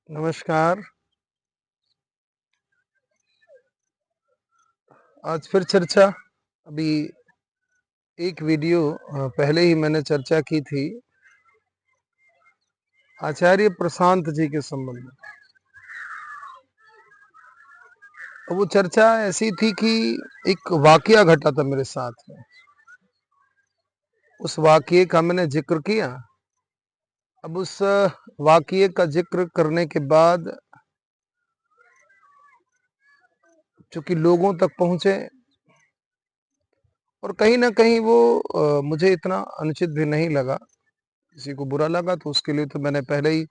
नमस्कार। आज फिर चर्चा। अभी एक वीडियो पहले ही मैंने चर्चा की थी आचार्य प्रशांत जी के संबंध में। तो वो चर्चा ऐसी थी कि एक वाकया घटा था मेरे साथ में। उस वाकये का मैंने जिक्र किया। अब उस वाकये का जिक्र करने के बाद चूंकि लोगों तक पहुंचे और कहीं ना कहीं वो मुझे इतना अनुचित भी नहीं लगा। किसी को बुरा लगा तो उसके लिए तो मैंने पहले ही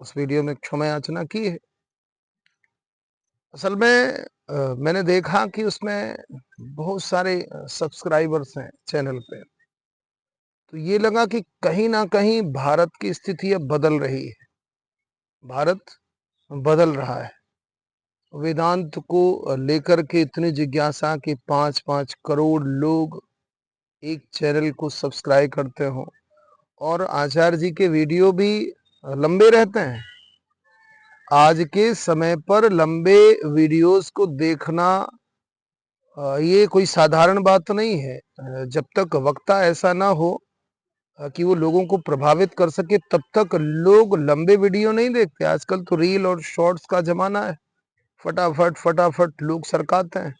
उस वीडियो में क्षमा याचना की है। असल में मैंने देखा कि उसमें बहुत सारे सब्सक्राइबर्स हैं चैनल पे। तो ये लगा कि कहीं ना कहीं भारत की स्थिति अब बदल रही है। भारत बदल रहा है। वेदांत को लेकर के इतनी जिज्ञासा कि 5-5 करोड़ लोग एक चैनल को सब्सक्राइब करते हो और आचार्य जी के वीडियो भी लंबे रहते हैं। आज के समय पर लंबे वीडियोस को देखना ये कोई साधारण बात तो नहीं है। जब तक वक्ता ऐसा ना हो कि वो लोगों को प्रभावित कर सके तब तक लोग लंबे वीडियो नहीं देखते। आजकल तो रील और शॉर्ट्स का जमाना है। फटाफट फटाफट लोग सरकाते हैं।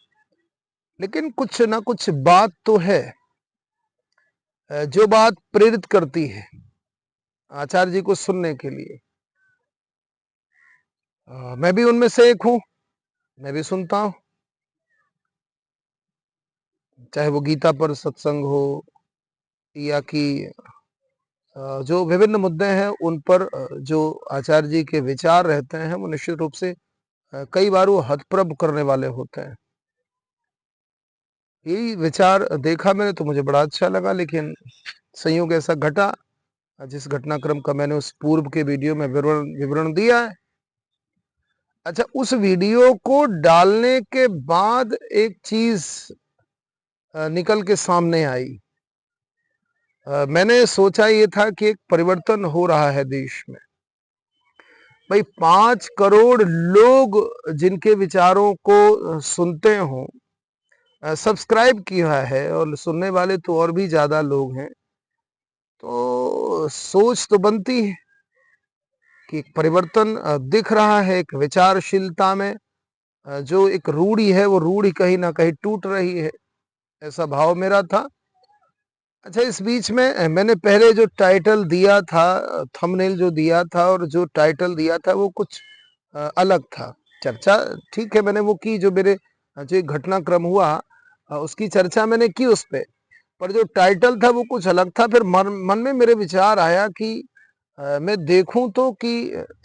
लेकिन कुछ ना कुछ बात तो है जो बात प्रेरित करती है आचार्य जी को सुनने के लिए। मैं भी उनमें से एक हूँ। मैं भी सुनता हूँ, चाहे वो गीता पर सत्संग हो या कि जो विभिन्न मुद्दे हैं उन पर जो आचार्य जी के विचार रहते हैं वो निश्चित रूप से कई बार वो हतप्रभ करने वाले होते हैं। यही विचार देखा मैंने तो मुझे बड़ा अच्छा लगा। लेकिन संयोग ऐसा घटा जिस घटनाक्रम का मैंने उस पूर्व के वीडियो में विवरण दिया है। अच्छा, उस वीडियो को डालने के बाद एक चीज निकल के सामने आई। मैंने सोचा ये था कि एक परिवर्तन हो रहा है देश में। भाई 5 करोड़ लोग जिनके विचारों को सुनते हो, सब्सक्राइब किया है और सुनने वाले तो और भी ज्यादा लोग हैं। तो सोच तो बनती है कि एक परिवर्तन दिख रहा है। एक विचारशीलता में जो एक रूढ़ी है वो रूढ़ी कहीं ना कहीं टूट रही है, ऐसा भाव मेरा था। अच्छा, इस बीच में मैंने पहले जो टाइटल दिया था, थंबनेल जो दिया था और जो टाइटल दिया था वो कुछ अलग था। चर्चा ठीक है मैंने वो की, जो मेरे जो एक घटनाक्रम हुआ उसकी चर्चा मैंने की उस पे। पर जो टाइटल था वो कुछ अलग था। फिर मन में मेरे विचार आया कि मैं देखूं तो कि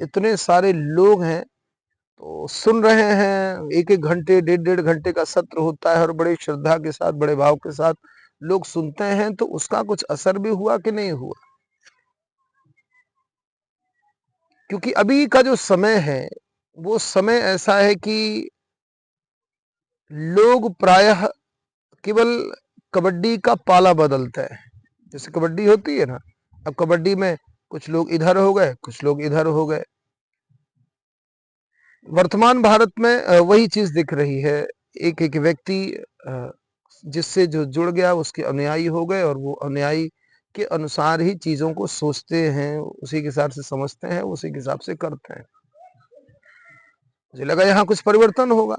इतने सारे लोग हैं तो सुन रहे हैं। 1-1 घंटे 1.5-1.5 घंटे का सत्र होता है और बड़े श्रद्धा के साथ बड़े भाव के साथ लोग सुनते हैं। तो उसका कुछ असर भी हुआ कि नहीं हुआ? क्योंकि अभी का जो समय है वो समय ऐसा है कि लोग प्रायः केवल कबड्डी का पाला बदलता है। जैसे कबड्डी होती है ना, अब कबड्डी में कुछ लोग इधर हो गए, कुछ लोग इधर हो गए। वर्तमान भारत में वही चीज दिख रही है। एक एक व्यक्ति जिससे जो जुड़ गया उसके अनुयायी हो गए और वो अनुयायी के अनुसार ही चीजों को सोचते हैं, उसी के हिसाब से समझते हैं, उसी के हिसाब से करते हैं। मुझे लगा यहाँ कुछ परिवर्तन होगा।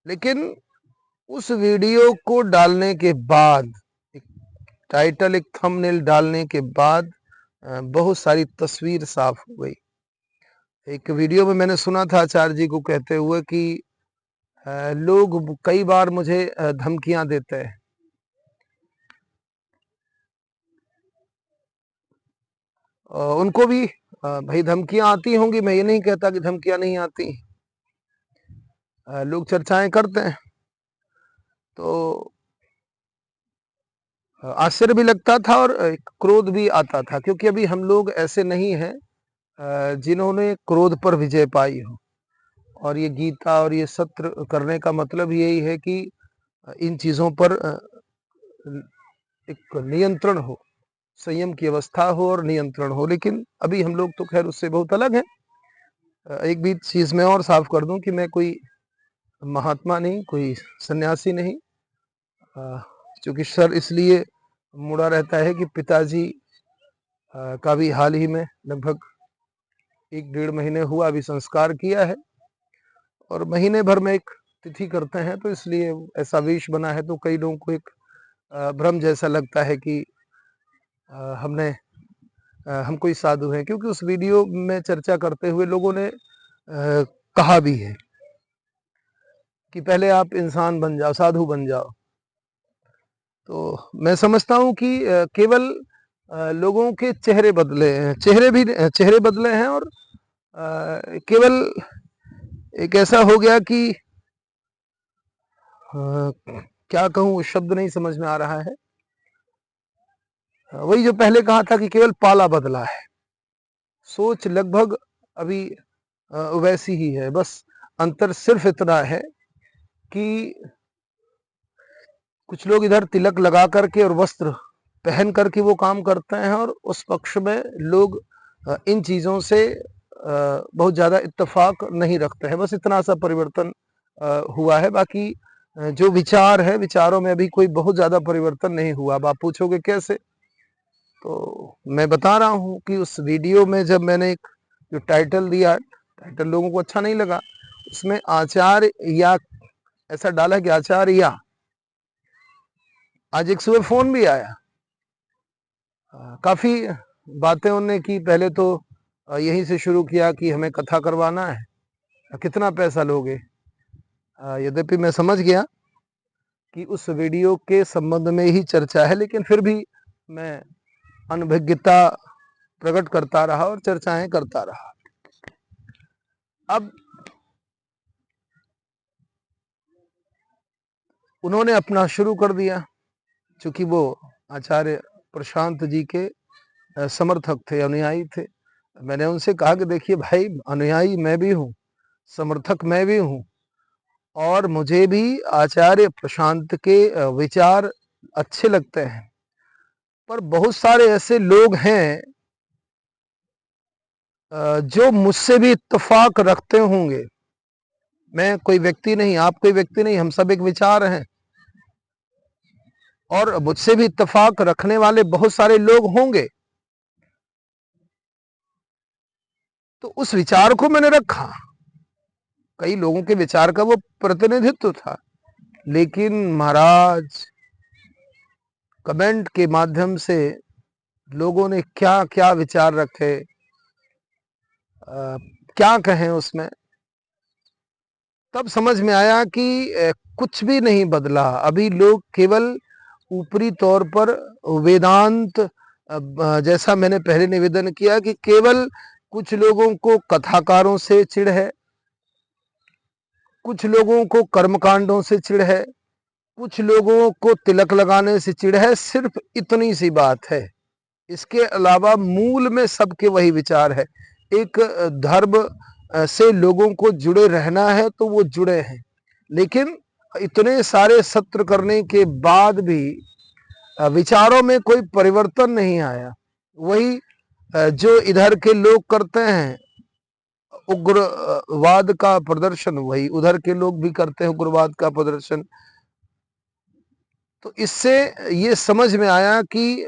लेकिन उस वीडियो को डालने के बाद, एक टाइटल एक थंबनेल डालने के बाद बहुत सारी तस्वीर साफ हो गई। एक वीडियो में मैंने सुना था आचार्य जी को कहते हुए कि लोग कई बार मुझे धमकियां देते हैं। उनको भी भाई धमकियां आती होंगी, मैं ये नहीं कहता कि धमकियां नहीं आती। लोग चर्चाएं करते हैं तो आश्चर्य भी लगता था और एक क्रोध भी आता था। क्योंकि अभी हम लोग ऐसे नहीं हैं जिन्होंने क्रोध पर विजय पाई हो। और ये गीता और ये सत्र करने का मतलब यही है कि इन चीजों पर एक नियंत्रण हो, संयम की अवस्था हो और नियंत्रण हो। लेकिन अभी हम लोग तो खैर उससे बहुत अलग हैं। एक भी चीज मैं और साफ कर दूं कि मैं कोई महात्मा नहीं, कोई सन्यासी नहीं। क्योंकि सर इसलिए मुड़ा रहता है कि पिताजी का भी हाल ही में लगभग 1 डेढ़ महीने हुआ अभी संस्कार किया है, और महीने भर में एक तिथि करते हैं, तो इसलिए ऐसा वेश बना है। तो कई लोगों को एक भ्रम जैसा लगता है कि हम कोई साधु हैं, क्योंकि उस वीडियो में चर्चा करते हुए लोगों ने कहा भी है कि पहले आप इंसान बन जाओ, साधु बन जाओ। तो मैं समझता हूं कि केवल लोगों के चेहरे बदले हैं, चेहरे बदले हैं, और केवल एक ऐसा हो गया कि क्या कहूं, शब्द नहीं समझ में आ रहा है। वही जो पहले कहा था कि केवल पाला बदला है, सोच लगभग अभी वैसी ही है। बस अंतर सिर्फ इतना है कि कुछ लोग इधर तिलक लगा करके और वस्त्र पहन करके वो काम करते हैं, और उस पक्ष में लोग इन चीजों से बहुत ज्यादा इत्तेफाक नहीं रखते हैं। बस इतना सा परिवर्तन हुआ है। बाकी जो विचार है, विचारों में अभी कोई बहुत ज्यादा परिवर्तन नहीं हुआ। अब आप पूछोगे कैसे, तो मैं बता रहा हूं कि उस वीडियो में जब मैंने एक जो टाइटल दिया, टाइटल लोगों को अच्छा नहीं लगा। उसमें आचार्य या ऐसा डाला कि आचार्य या। आज एक सुबह फोन भी आया, काफी बातें उन्होंने की। पहले तो यहीं से शुरू किया कि हमें कथा करवाना है, कितना पैसा लोगे। यद्यपि मैं समझ गया कि उस वीडियो के संबंध में ही चर्चा है, लेकिन फिर भी मैं अनभिज्ञता प्रकट करता रहा और चर्चाएं करता रहा। अब उन्होंने अपना शुरू कर दिया, क्योंकि वो आचार्य प्रशांत जी के समर्थक थे, अनुयायी थे। मैंने उनसे कहा कि देखिए भाई, अनुयायी मैं भी हूँ, समर्थक मैं भी हूँ, और मुझे भी आचार्य प्रशांत के विचार अच्छे लगते हैं। पर बहुत सारे ऐसे लोग हैं जो मुझसे भी इत्तेफाक रखते होंगे। मैं कोई व्यक्ति नहीं, आप कोई व्यक्ति नहीं, हम सब एक विचार हैं, और मुझसे भी इत्तेफाक रखने वाले बहुत सारे लोग होंगे। तो उस विचार को मैंने रखा। कई लोगों के विचार का वो प्रतिनिधित्व था, लेकिन महाराज कमेंट के माध्यम से लोगों ने क्या क्या विचार रखे, क्या कहें उसमें, तब समझ में आया कि कुछ भी नहीं बदला। अभी लोग केवल ऊपरी तौर पर वेदांत, जैसा मैंने पहले निवेदन किया कि केवल कुछ लोगों को कथाकारों से चिढ़ है, कुछ लोगों को कर्मकांडों से चिढ़ है, कुछ लोगों को तिलक लगाने से चिढ़ है। सिर्फ इतनी सी बात है। इसके अलावा मूल में सबके वही विचार है। एक धर्म से लोगों को जुड़े रहना है तो वो जुड़े हैं, लेकिन इतने सारे सत्र करने के बाद भी विचारों में कोई परिवर्तन नहीं आया। वही जो इधर के लोग करते हैं उग्रवाद का प्रदर्शन, वही उधर के लोग भी करते हैं उग्रवाद का प्रदर्शन। तो इससे ये समझ में आया कि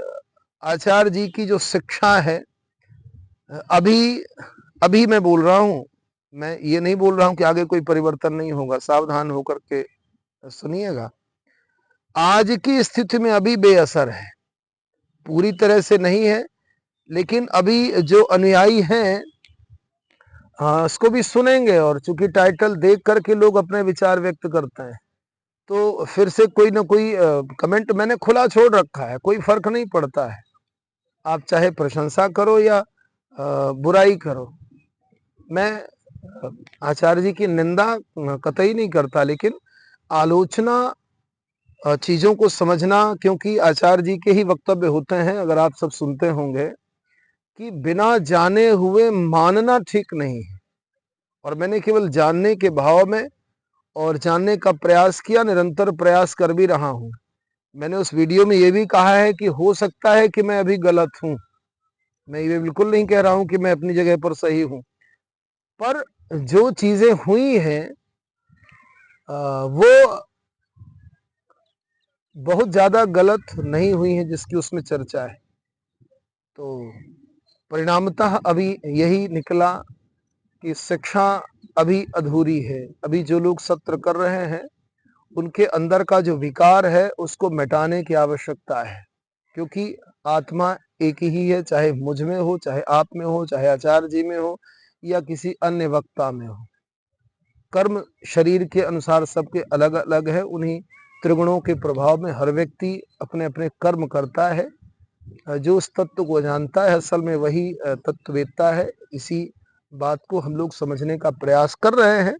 आचार्य जी की जो शिक्षा है, अभी अभी मैं बोल रहा हूं, मैं ये नहीं बोल रहा हूं कि आगे कोई परिवर्तन नहीं होगा। सावधान होकर के सुनिएगा। आज की स्थिति में अभी बेअसर है, पूरी तरह से नहीं है, लेकिन अभी जो अनुयायी हैं इसको भी सुनेंगे, और चूंकि टाइटल देख करके लोग अपने विचार व्यक्त करते हैं, तो फिर से कोई ना कोई कमेंट मैंने खुला छोड़ रखा है। कोई फर्क नहीं पड़ता है, आप चाहे प्रशंसा करो या बुराई करो। मैं आचार्य जी की निंदा कतई नहीं करता, लेकिन आलोचना, चीजों को समझना, क्योंकि आचार्य जी के ही वक्तव्य होते हैं, अगर आप सब सुनते होंगे, कि बिना जाने हुए मानना ठीक नहीं है। और मैंने केवल जानने के भाव में और जानने का प्रयास किया, निरंतर प्रयास कर भी रहा हूं। मैंने उस वीडियो में ये भी कहा है कि हो सकता है कि मैं अभी गलत हूं। मैं ये बिल्कुल नहीं कह रहा हूं कि मैं अपनी जगह पर सही हूं, पर जो चीजें हुई हैं वो बहुत ज्यादा गलत नहीं हुई हैं जिसकी उसमें चर्चा है। तो परिणामतः अभी यही निकला कि शिक्षा अभी अधूरी है। अभी जो लोग सत्र कर रहे हैं उनके अंदर का जो विकार है उसको मिटाने की आवश्यकता है, क्योंकि आत्मा एक ही है, चाहे मुझ में हो, चाहे आप में हो, चाहे आचार्य जी में हो या किसी अन्य वक्ता में हो। कर्म शरीर के अनुसार सबके अलग अलग है। उन्हीं त्रिगुणों के प्रभाव में हर व्यक्ति अपने अपने कर्म करता है। जो उस तत्व को जानता है असल में वही तत्ववेत्ता है। इसी बात को हम लोग समझने का प्रयास कर रहे हैं।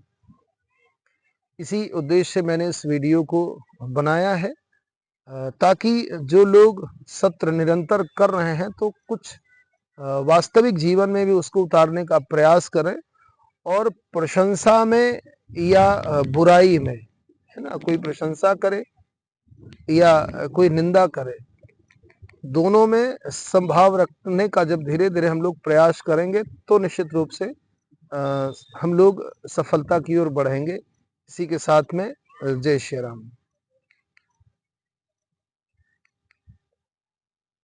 इसी उद्देश्य से मैंने इस वीडियो को बनाया है, ताकि जो लोग सत्र निरंतर कर रहे हैं तो कुछ वास्तविक जीवन में भी उसको उतारने का प्रयास करें। और प्रशंसा में या बुराई में, है ना, कोई प्रशंसा करे या कोई निंदा करे, दोनों में संभाव रखने का जब धीरे धीरे हम लोग प्रयास करेंगे तो निश्चित रूप से हम लोग सफलता की ओर बढ़ेंगे। इसी के साथ में जय श्री राम।